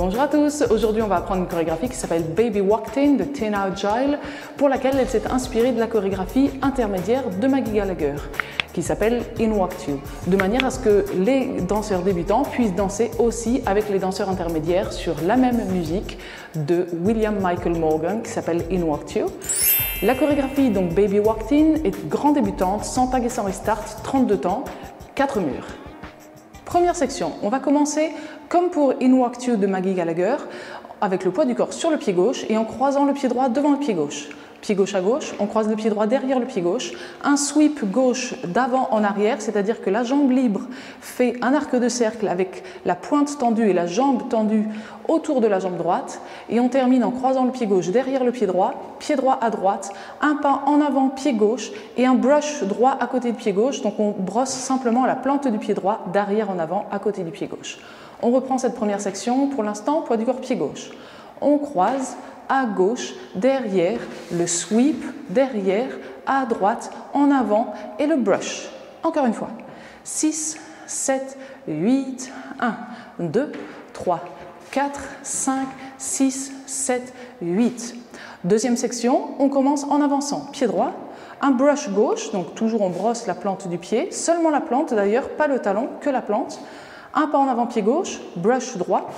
Bonjour à tous, aujourd'hui on va apprendre une chorégraphie qui s'appelle Baby Walked In de Tina Agile, pour laquelle elle s'est inspirée de la chorégraphie intermédiaire de Maggie Gallagher, qui s'appelle In Walked You, de manière à ce que les danseurs débutants puissent danser aussi avec les danseurs intermédiaires sur la même musique de William Michael Morgan qui s'appelle In Walked You. La chorégraphie, donc Baby Walked In, est grand débutante, sans tag et sans restart, 32 temps, 4 murs. Première section, on va commencer comme pour In Walked You de Maggie Gallagher, avec le poids du corps sur le pied gauche et en croisant le pied droit devant le pied gauche. Pied gauche à gauche, on croise le pied droit derrière le pied gauche, un sweep gauche d'avant en arrière, c'est-à-dire que la jambe libre fait un arc de cercle avec la pointe tendue et la jambe tendue autour de la jambe droite, et on termine en croisant le pied gauche derrière le pied droit à droite, un pas en avant pied gauche et un brush droit à côté du pied gauche, donc on brosse simplement la plante du pied droit d'arrière en avant à côté du pied gauche. On reprend cette première section, pour l'instant, poids du corps pied gauche. On croise à gauche, derrière, le sweep, derrière, à droite, en avant et le brush. Encore une fois. 6, 7, 8, 1, 2, 3, 4, 5, 6, 7, 8. Deuxième section, on commence en avançant. Pied droit, un brush gauche, donc toujours on brosse la plante du pied, seulement la plante d'ailleurs, pas le talon, que la plante. Un pas en avant, pied gauche, brush droit.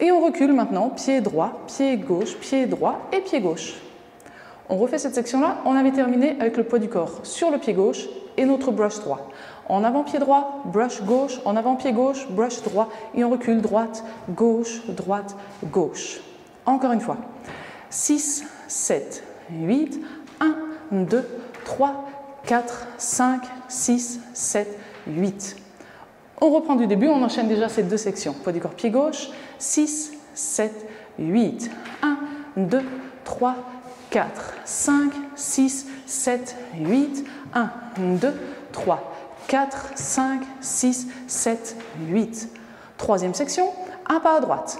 Et on recule maintenant, pied droit, pied gauche, pied droit et pied gauche. On refait cette section-là, on avait terminé avec le poids du corps sur le pied gauche et notre brush droit. En avant pied droit, brush gauche, en avant pied gauche, brush droit et on recule droite, gauche, droite, gauche. Encore une fois. 6, 7, 8, 1, 2, 3, 4, 5, 6, 7, 8. On reprend du début, on enchaîne déjà ces deux sections. Poids du corps pied gauche, 6, 7, 8, 1, 2, 3, 4, 5, 6, 7, 8, 1, 2, 3, 4, 5, 6, 7, 8. Troisième section, un pas à droite.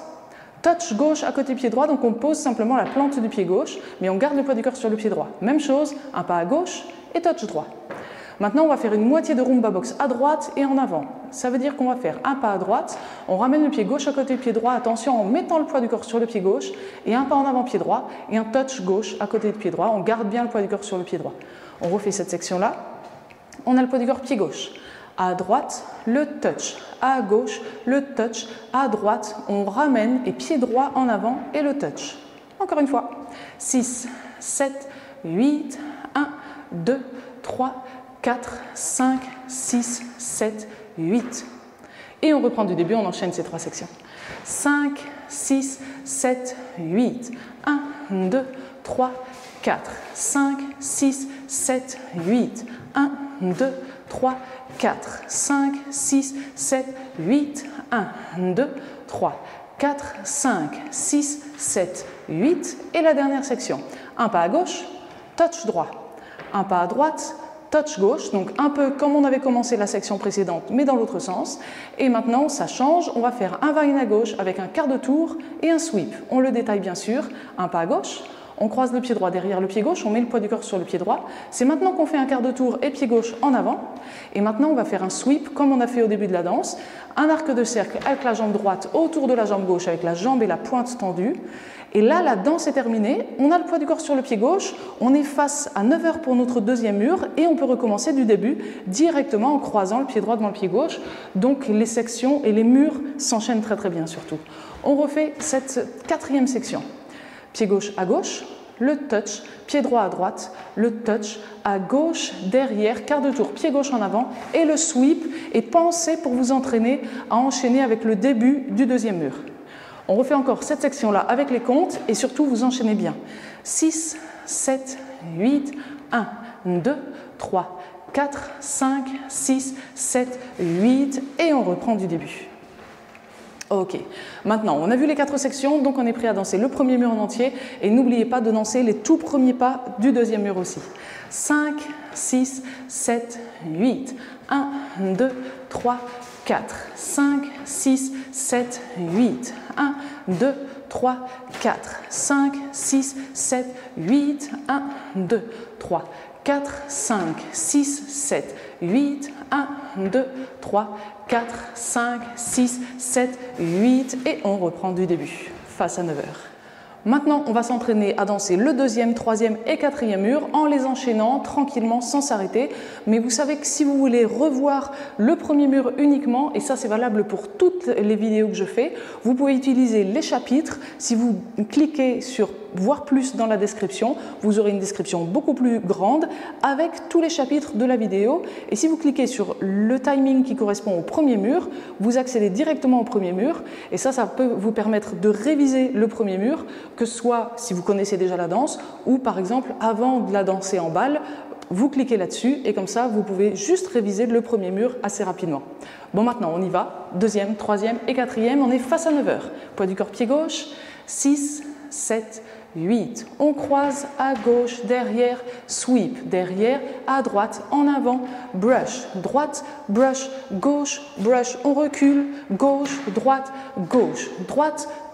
Touch gauche à côté pied droit, donc on pose simplement la plante du pied gauche, mais on garde le poids du corps sur le pied droit. Même chose, un pas à gauche et touch droit. Maintenant, on va faire une moitié de rumba box à droite et en avant. Ça veut dire qu'on va faire un pas à droite, on ramène le pied gauche à côté du pied droit, attention en mettant le poids du corps sur le pied gauche, et un pas en avant pied droit, et un touch gauche à côté du pied droit. On garde bien le poids du corps sur le pied droit. On refait cette section-là. On a le poids du corps pied gauche. À droite, le touch. À gauche, le touch. À droite, on ramène, et pied droit en avant, et le touch. Encore une fois. 6, 7, 8, 1, 2, 3, 4, 5, 6, 7, 8. Et on reprend du début, on enchaîne ces trois sections. 5, 6, 7, 8. 1, 2, 3, 4, 5, 6, 7, 8. 1, 2, 3, 4, 5, 6, 7, 8. 1, 2, 3, 4, 5, 6, 7, 8. Et la dernière section. Un pas à gauche, touch droit. Un pas à droite, touch gauche, donc un peu comme on avait commencé la section précédente, mais dans l'autre sens. Et maintenant, ça change, on va faire un va-in à gauche avec un quart de tour et un sweep. On le détaille bien sûr, un pas à gauche, on croise le pied droit derrière le pied gauche, on met le poids du corps sur le pied droit. C'est maintenant qu'on fait un quart de tour et pied gauche en avant. Et maintenant, on va faire un sweep comme on a fait au début de la danse. Un arc de cercle avec la jambe droite autour de la jambe gauche, avec la jambe et la pointe tendue. Et là, la danse est terminée, on a le poids du corps sur le pied gauche, on est face à 9 heures pour notre deuxième mur et on peut recommencer du début directement en croisant le pied droit devant le pied gauche. Donc les sections et les murs s'enchaînent très très bien surtout. On refait cette quatrième section. Pied gauche à gauche, le touch, pied droit à droite, le touch, à gauche, derrière, quart de tour, pied gauche en avant et le sweep. Et pensez pour vous entraîner à enchaîner avec le début du deuxième mur. On refait encore cette section-là avec les comptes et surtout vous enchaînez bien. 6, 7, 8, 1, 2, 3, 4, 5, 6, 7, 8 et on reprend du début. Ok, maintenant on a vu les 4 sections, donc on est prêt à danser le premier mur en entier et n'oubliez pas de danser les tout premiers pas du deuxième mur aussi. 5, 6, 7, 8, 1, 2, 3, 4, 5, 6, 7, 8, 1, 2, 3, 4, 5, 6, 7, 8, 1, 2, 3, 4, 5, 6, 7, 8, 1, 2, 3, 4, 5, 6, 7, 8 et on reprend du début, face à 9 heures. Maintenant, on va s'entraîner à danser le deuxième, troisième et quatrième mur en les enchaînant tranquillement sans s'arrêter. Mais vous savez que si vous voulez revoir le premier mur uniquement, et ça c'est valable pour toutes les vidéos que je fais, vous pouvez utiliser les chapitres. Si vous cliquez sur voir plus dans la description, vous aurez une description beaucoup plus grande avec tous les chapitres de la vidéo. Et si vous cliquez sur le timing qui correspond au premier mur, vous accédez directement au premier mur. Et ça peut vous permettre de réviser le premier mur, que ce soit si vous connaissez déjà la danse ou par exemple avant de la danser en bal, vous cliquez là-dessus et comme ça vous pouvez juste réviser le premier mur assez rapidement. Bon, maintenant on y va, deuxième, troisième et quatrième, on est face à 9 heures. Poids du corps, pied gauche, 6, 7, 8. On croise à gauche, derrière, sweep, derrière, à droite, en avant, brush, droite, brush, gauche, brush, on recule, gauche, droite,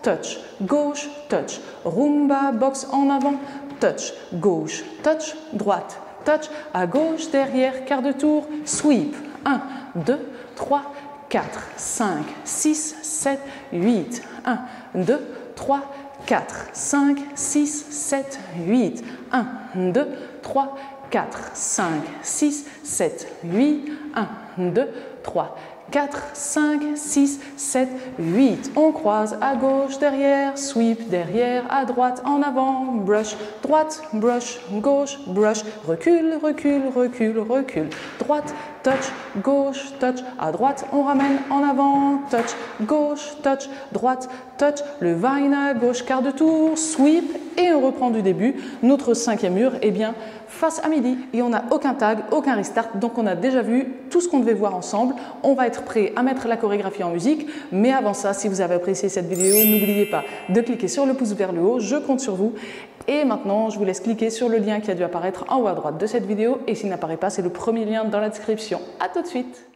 touch, gauche, touch, rumba, box en avant, touch, gauche, touch, droite, touch, à gauche, derrière, quart de tour, sweep, 1, 2, 3, 4, 5, 6, 7, 8, 1, 2, 3, 4, 5, 6, 7, 8, 1, 2, 3, 4, 5, 6, 7, 8, 1, 2, 3, 4, 5, 6, 7, 8. On croise à gauche, derrière, sweep, derrière, à droite, en avant, brush, droite, brush, gauche, brush, recule, recule, recule, recule, droite, touch, gauche, touch, à droite, on ramène en avant, touch, gauche, touch, droite, touch, le vine à gauche, quart de tour, sweep et on reprend du début. Notre cinquième mur est bien face à midi et on n'a aucun tag, aucun restart, donc on a déjà vu tout ce qu'on devait voir ensemble. On va être prêt à mettre la chorégraphie en musique, mais avant ça, si vous avez apprécié cette vidéo, n'oubliez pas de cliquer sur le pouce vers le haut, je compte sur vous. Et maintenant, je vous laisse cliquer sur le lien qui a dû apparaître en haut à droite de cette vidéo et s'il n'apparaît pas, c'est le premier lien dans la description. À tout de suite.